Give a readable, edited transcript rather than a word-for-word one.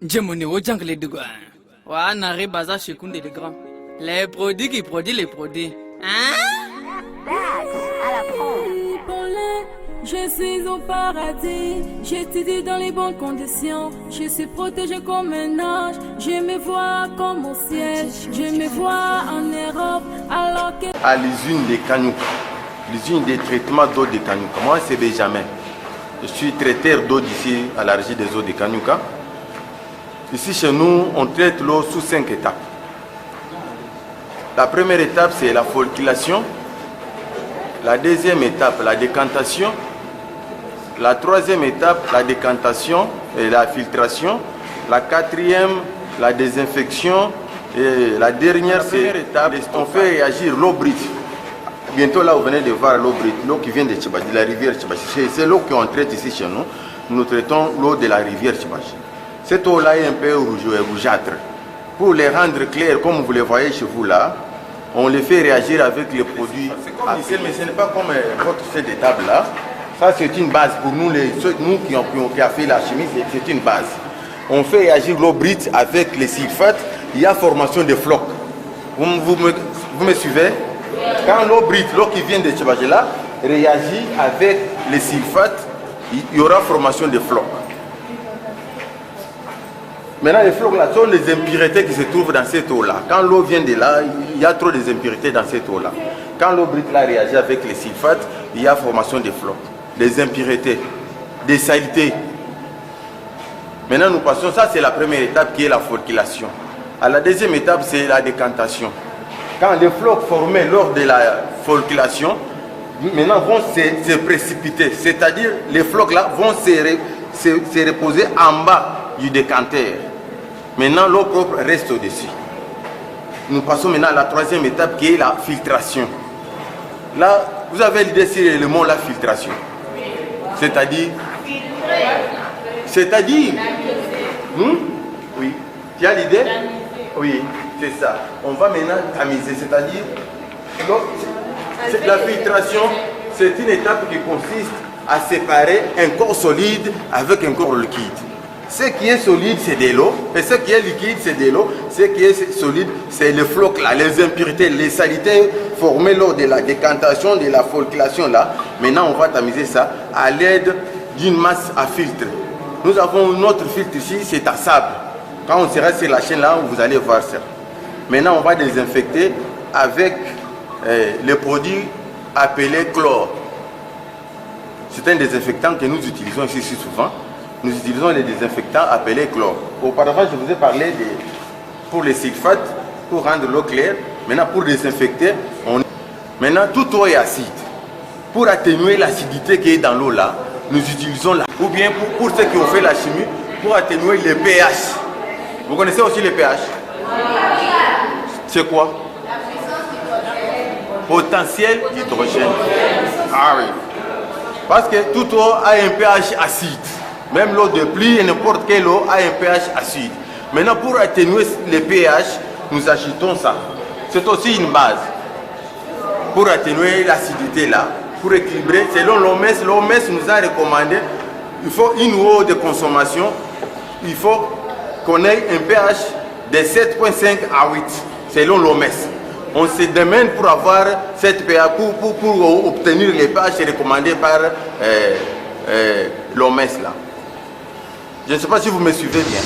Djemone au jungle les deux. Ouais, n'arrive baza chez Koundé les grands. Les produits qui produisent les produits. Hein? Je suis au paradis, j'étudie dans les bonnes conditions. Je suis protégé comme un ange, je me vois comme au ciel. Je me vois en Europe alors que... À l'usine de Kanyuka, l'usine de traitement d'eau de Kanyuka. Moi c'est Benjamin. Je suis traiteur d'eau d'ici à la régie des eaux de Kanyuka. Ici chez nous, on traite l'eau sous 5 étapes. La première étape c'est la folliculation. La deuxième étape, la décantation. La troisième étape, la décantation et la filtration. La quatrième, la désinfection. Et la dernière, c'est l'étape, on fait réagir l'eau brute. Bientôt là, vous venez de voir l'eau brute, l'eau qui vient de Tchibachi, de la rivière Tchibachi. C'est l'eau qu'on traite ici chez nous. Nous traitons l'eau de la rivière Tchibachi. Cette eau-là est un peu rougeâtre. Pour les rendre clairs, comme vous les voyez chez vous là, on les fait réagir avec les produits. Mais ce n'est pas comme votre set de table là. Ça c'est une base pour nous, nous qui avons fait la chimie, c'est une base. On fait réagir l'eau brute avec les sulfates, il y a formation de flocs. Vous me suivez? Quand l'eau brute, l'eau qui vient de Tchibachi là, réagit avec les sulfates, il y aura formation de flocs. Maintenant, les flocs là sont les impuretés qui se trouvent dans cette eau-là. Quand l'eau vient de là, il y a trop d'impuretés dans cette eau-là. Quand l'eau brute là réagit avec les sulfates, il y a formation de flocs, des impuretés, des saletés. Maintenant, nous passons, ça c'est la première étape qui est la folliculation. À la deuxième étape, c'est la décantation. Quand les flocs formés lors de la folliculation, maintenant vont se précipiter. C'est-à-dire, les flocs là vont se reposer en bas du décanteur. Maintenant, l'eau propre reste au-dessus. Nous passons maintenant à la troisième étape qui est la filtration. Là, vous avez l'idée sur le mot la filtration. C'est-à-dire oui. Tu as l'idée? Oui, c'est ça. On va maintenant tamiser, c'est-à-dire la filtration, c'est une étape qui consiste à séparer un corps solide avec un corps liquide. Ce qui est solide, c'est de l'eau, et ce qui est liquide, c'est de l'eau. Ce qui est solide, c'est le floc là, les impuretés, les saletés formées lors de la décantation, de la folliculation là. Maintenant, on va tamiser ça à l'aide d'une masse à filtre. Nous avons notre filtre ici, c'est à sable. Quand on sera sur la chaîne là, vous allez voir ça. Maintenant, on va désinfecter avec le produit appelé chlore. C'est un désinfectant que nous utilisons ici souvent. Nous utilisons les désinfectants appelés chlore. Auparavant, je vous ai parlé pour les sulfates, pour rendre l'eau claire. Maintenant, pour désinfecter, maintenant, toute eau est acide. Pour atténuer l'acidité qui est dans l'eau là, nous utilisons la... Ou bien pour ceux qui ont fait la chimie, pour atténuer le pH. Vous connaissez aussi le pH? C'est quoi? Potentiel d'hydrogène. Ah oui. Parce que toute eau a un pH acide. Même l'eau de pluie et n'importe quelle eau a un pH acide. Maintenant, pour atténuer le pH, nous ajoutons ça. C'est aussi une base. Pour atténuer l'acidité là, pour équilibrer, selon l'OMS, l'OMS nous a recommandé, il faut une eau de consommation, il faut qu'on ait un pH de 7,5 à 8, selon l'OMS. On se demande pour avoir cette pH, pour obtenir les pH recommandés par l'OMS là. Je ne sais pas si vous me suivez bien.